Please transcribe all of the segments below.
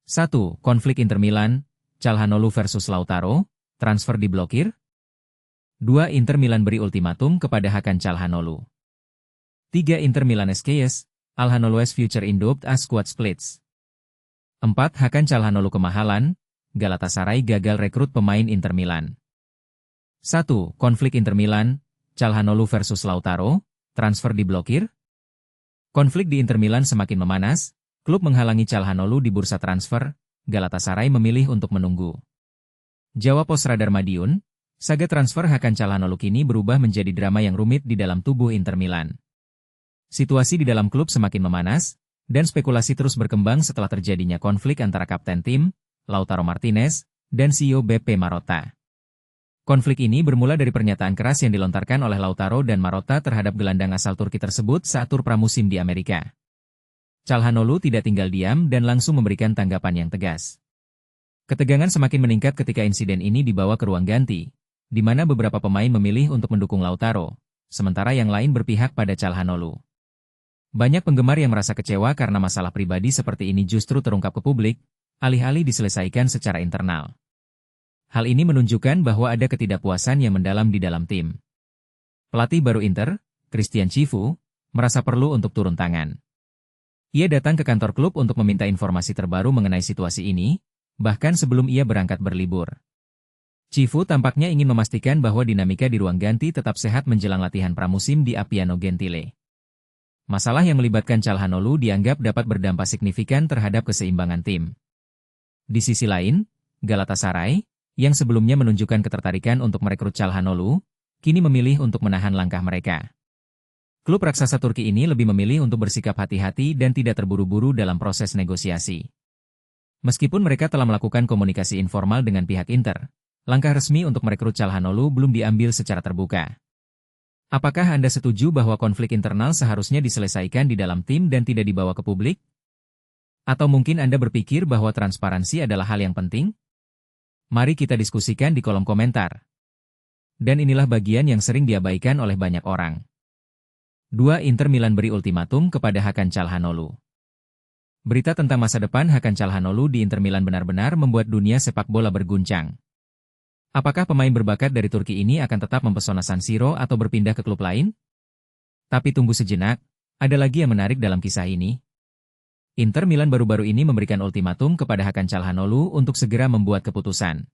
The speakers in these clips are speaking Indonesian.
1. Konflik Inter Milan, Calhanoglu versus Lautaro, transfer diblokir. 2. Inter Milan beri ultimatum kepada Hakan Calhanoglu. 3. Inter Milan SKS, Calhanoglu's future in doubt as squad splits. 4. Hakan Calhanoglu kemahalan, Galatasaray gagal rekrut pemain Inter Milan. 1. Konflik Inter Milan, Calhanoglu versus Lautaro, transfer diblokir. Konflik di Inter Milan semakin memanas, klub menghalangi Calhanoglu di bursa transfer, Galatasaray memilih untuk menunggu. Jawab Pos Radar Madiun, saga transfer Hakan Calhanoglu kini berubah menjadi drama yang rumit di dalam tubuh Inter Milan. Situasi di dalam klub semakin memanas, dan spekulasi terus berkembang setelah terjadinya konflik antara kapten tim, Lautaro Martinez, dan CEO BP Marotta. Konflik ini bermula dari pernyataan keras yang dilontarkan oleh Lautaro dan Marotta terhadap gelandang asal Turki tersebut saat tur pramusim di Amerika. Calhanoglu tidak tinggal diam dan langsung memberikan tanggapan yang tegas. Ketegangan semakin meningkat ketika insiden ini dibawa ke ruang ganti, di mana beberapa pemain memilih untuk mendukung Lautaro, sementara yang lain berpihak pada Calhanoglu. Banyak penggemar yang merasa kecewa karena masalah pribadi seperti ini justru terungkap ke publik, alih-alih diselesaikan secara internal. Hal ini menunjukkan bahwa ada ketidakpuasan yang mendalam di dalam tim. Pelatih baru Inter, Christian Chivu, merasa perlu untuk turun tangan. Ia datang ke kantor klub untuk meminta informasi terbaru mengenai situasi ini, bahkan sebelum ia berangkat berlibur. Chivu tampaknya ingin memastikan bahwa dinamika di ruang ganti tetap sehat menjelang latihan pramusim di Appiano Gentile. Masalah yang melibatkan Calhanoglu dianggap dapat berdampak signifikan terhadap keseimbangan tim. Di sisi lain, Galatasaray, yang sebelumnya menunjukkan ketertarikan untuk merekrut Calhanoglu, kini memilih untuk menahan langkah mereka. Klub raksasa Turki ini lebih memilih untuk bersikap hati-hati dan tidak terburu-buru dalam proses negosiasi. Meskipun mereka telah melakukan komunikasi informal dengan pihak Inter, langkah resmi untuk merekrut Calhanoglu belum diambil secara terbuka. Apakah Anda setuju bahwa konflik internal seharusnya diselesaikan di dalam tim dan tidak dibawa ke publik? Atau mungkin Anda berpikir bahwa transparansi adalah hal yang penting? Mari kita diskusikan di kolom komentar. Dan inilah bagian yang sering diabaikan oleh banyak orang. 2. Inter Milan beri ultimatum kepada Hakan Calhanoglu. Berita tentang masa depan Hakan Calhanoglu di Inter Milan benar-benar membuat dunia sepak bola berguncang. Apakah pemain berbakat dari Turki ini akan tetap mempesona San Siro atau berpindah ke klub lain? Tapi tunggu sejenak, ada lagi yang menarik dalam kisah ini. Inter Milan baru-baru ini memberikan ultimatum kepada Hakan Calhanoglu untuk segera membuat keputusan.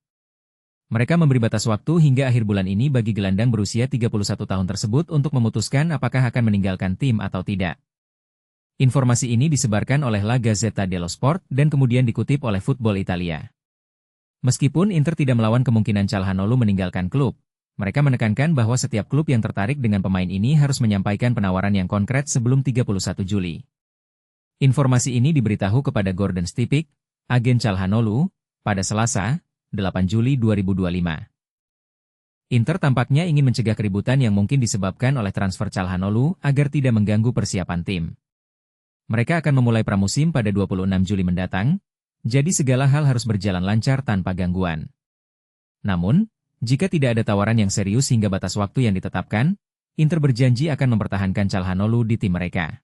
Mereka memberi batas waktu hingga akhir bulan ini bagi gelandang berusia 31 tahun tersebut untuk memutuskan apakah akan meninggalkan tim atau tidak. Informasi ini disebarkan oleh La Gazzetta dello Sport dan kemudian dikutip oleh Football Italia. Meskipun Inter tidak melawan kemungkinan Calhanoglu meninggalkan klub, mereka menekankan bahwa setiap klub yang tertarik dengan pemain ini harus menyampaikan penawaran yang konkret sebelum 31 Juli. Informasi ini diberitahu kepada Gordon Stipik, agen Calhanoglu, pada Selasa, 8 Juli 2025. Inter tampaknya ingin mencegah keributan yang mungkin disebabkan oleh transfer Calhanoglu agar tidak mengganggu persiapan tim. Mereka akan memulai pramusim pada 26 Juli mendatang, jadi segala hal harus berjalan lancar tanpa gangguan. Namun, jika tidak ada tawaran yang serius hingga batas waktu yang ditetapkan, Inter berjanji akan mempertahankan Calhanoglu di tim mereka.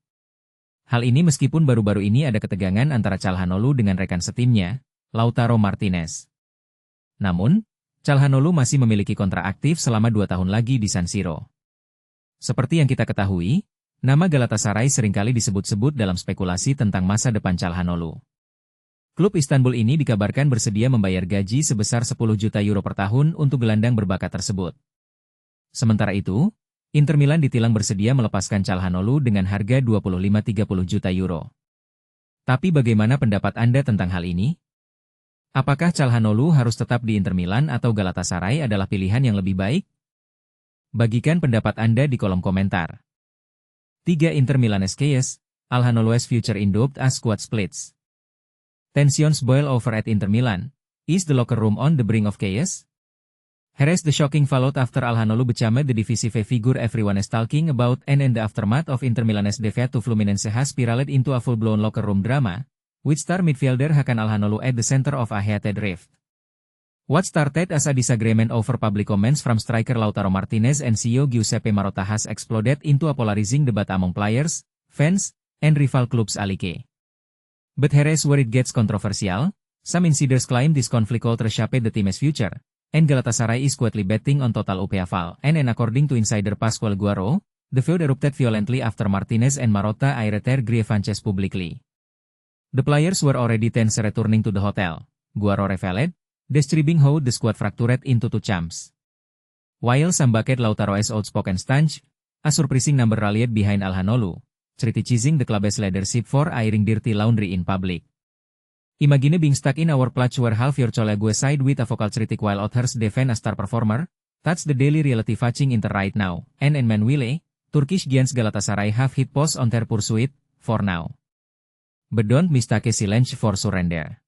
Hal ini meskipun baru-baru ini ada ketegangan antara Calhanoglu dengan rekan setimnya, Lautaro Martinez. Namun, Calhanoglu masih memiliki kontrak aktif selama 2 tahun lagi di San Siro. Seperti yang kita ketahui, nama Galatasaray seringkali disebut-sebut dalam spekulasi tentang masa depan Calhanoglu. Klub Istanbul ini dikabarkan bersedia membayar gaji sebesar 10 juta euro per tahun untuk gelandang berbakat tersebut. Sementara itu, Inter Milan ditilang bersedia melepaskan Calhanoglu dengan harga 25-30 juta euro. Tapi bagaimana pendapat Anda tentang hal ini? Apakah Calhanoglu harus tetap di Inter Milan atau Galatasaray adalah pilihan yang lebih baik? Bagikan pendapat Anda di kolom komentar. 3. Inter Milan SKS, Calhanoglu's future in doubt as squad splits. Tensions boil over at Inter Milan. Is the locker room on the brink of chaos? Here's the shocking fallout after Calhanoglu became the divisive figure everyone is talking about, and in the aftermath of Inter Milan's defeat to Fluminense has spiraled into a full-blown locker room drama, with star midfielder Hakan Calhanoglu at the center of a heated rift. What started as a disagreement over public comments from striker Lautaro Martinez and CEO Giuseppe Marotta has exploded into a polarizing debate among players, fans, and rival clubs alike. But here's where it gets controversial. Some insiders claim this conflict could reshape the team's future, and Galatasaray is quietly betting on total upheaval. And according to insider Pascual Guaro, the feud erupted violently after Martinez and Marotta aired their grievances publicly. The players were already tense returning to the hotel, Guaro revealed, describing how the squad fractured into two chumps. While some backed Lautaro's outspoken stance, a surprising number rallied behind Calhanoglu, criticizing the club's leadership for airing dirty laundry in public. Imagine being stuck in our platch where half your colleague side with a vocal critic while others defend a star performer. That's the daily reality watching Inter right now. And Manuile, Turkish giants Galatasaray have hit pause on their pursuit, for now. But don't mistake silence for surrender.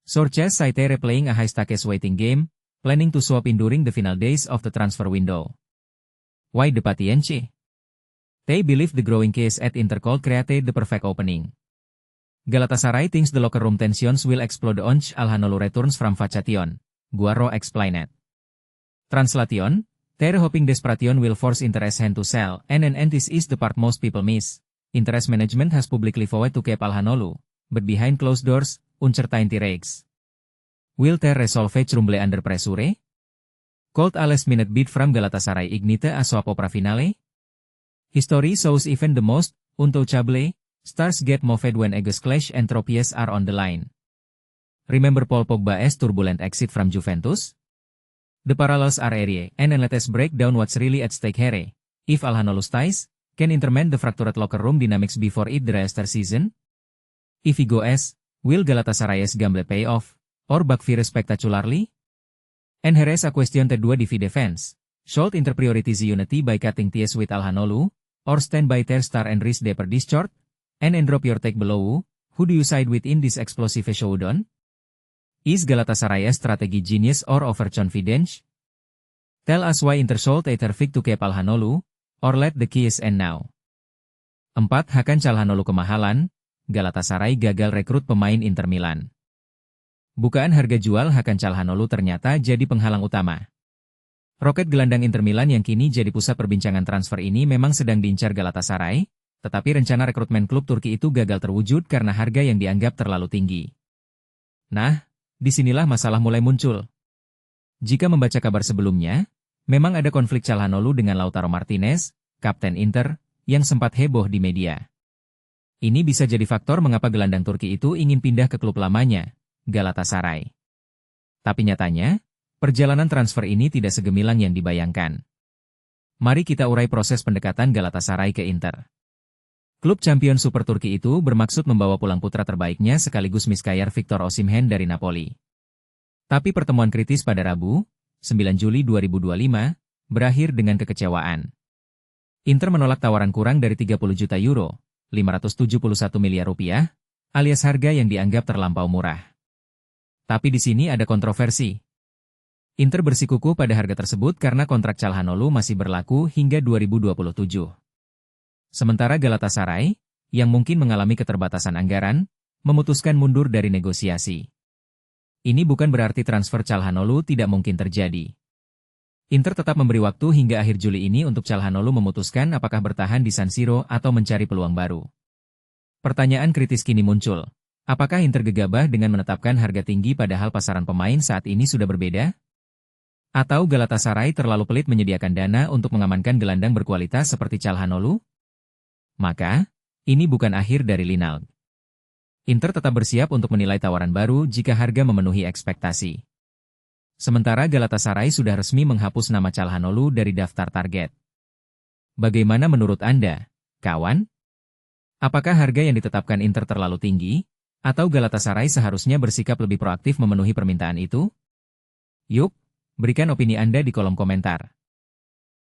Sources cite replaying a high-stakes waiting game, planning to swap in during the final days of the transfer window. Why the patience? They believe the growing case at Inter could create the perfect opening. Galatasaray thinks the locker room tensions will explode once Calhanoglu returns from vacation, Guaro explained. Translation, they're hoping Desperation will force Inter's hand to sell, and this is the part most people miss. Inter's management has publicly vowed to keep Calhanoglu, but behind closed doors, uncertainty reigns. Will they resolve rumble under pressure? Could a last-minute bid from Galatasaray ignite a soap opera finale? History shows even the most untouchable stars get moved when egos clash and trophies are on the line. Remember Paul Pogba's turbulent exit from Juventus? The parallels are area, and let us break down what's really at stake here. If Calhanoglu stays, can Inter mend the fractured locker room dynamics before it the restart season? If he goes, will Galatasaray's gamble pay off, or backfire spectacularly? And here is a question kedua di defense. Should Inter prioritize unity by cutting ties with Calhanoglu, or stand by their star and risk deeper discharge? And drop your take below, who do you side with in this explosive showdown? Is Galatasaray's strategy genius or overconfidence? Tell us why Inter should either pick to keep Calhanoglu, or let the keys end now. 4. Hakan Calhanoglu kemahalan, Galatasaray gagal rekrut pemain Inter Milan. Bukaan harga jual Hakan Calhanoglu ternyata jadi penghalang utama. Roket gelandang Inter Milan yang kini jadi pusat perbincangan transfer ini memang sedang diincar Galatasaray, tetapi rencana rekrutmen klub Turki itu gagal terwujud karena harga yang dianggap terlalu tinggi. Nah, disinilah masalah mulai muncul. Jika membaca kabar sebelumnya, memang ada konflik Calhanoglu dengan Lautaro Martinez, kapten Inter, yang sempat heboh di media. Ini bisa jadi faktor mengapa gelandang Turki itu ingin pindah ke klub lamanya, Galatasaray. Tapi nyatanya, perjalanan transfer ini tidak segemilang yang dibayangkan. Mari kita urai proses pendekatan Galatasaray ke Inter. Klub champion Super Turki itu bermaksud membawa pulang putra terbaiknya sekaligus miskayar Victor Osimhen dari Napoli. Tapi pertemuan kritis pada Rabu, 9 Juli 2025, berakhir dengan kekecewaan. Inter menolak tawaran kurang dari 30 juta euro, 571 miliar rupiah, alias harga yang dianggap terlampau murah. Tapi di sini ada kontroversi. Inter bersikukuh pada harga tersebut karena kontrak Calhanoglu masih berlaku hingga 2027. Sementara Galatasaray, yang mungkin mengalami keterbatasan anggaran, memutuskan mundur dari negosiasi. Ini bukan berarti transfer Calhanoglu tidak mungkin terjadi. Inter tetap memberi waktu hingga akhir Juli ini untuk Calhanoglu memutuskan apakah bertahan di San Siro atau mencari peluang baru. Pertanyaan kritis kini muncul. Apakah Inter gegabah dengan menetapkan harga tinggi padahal pasaran pemain saat ini sudah berbeda? Atau Galatasaray terlalu pelit menyediakan dana untuk mengamankan gelandang berkualitas seperti Calhanoglu? Maka, ini bukan akhir dari Linalg. Inter tetap bersiap untuk menilai tawaran baru jika harga memenuhi ekspektasi. Sementara Galatasaray sudah resmi menghapus nama Calhanoglu dari daftar target. Bagaimana menurut Anda, kawan? Apakah harga yang ditetapkan Inter terlalu tinggi? Atau Galatasaray seharusnya bersikap lebih proaktif memenuhi permintaan itu? Yuk, berikan opini Anda di kolom komentar.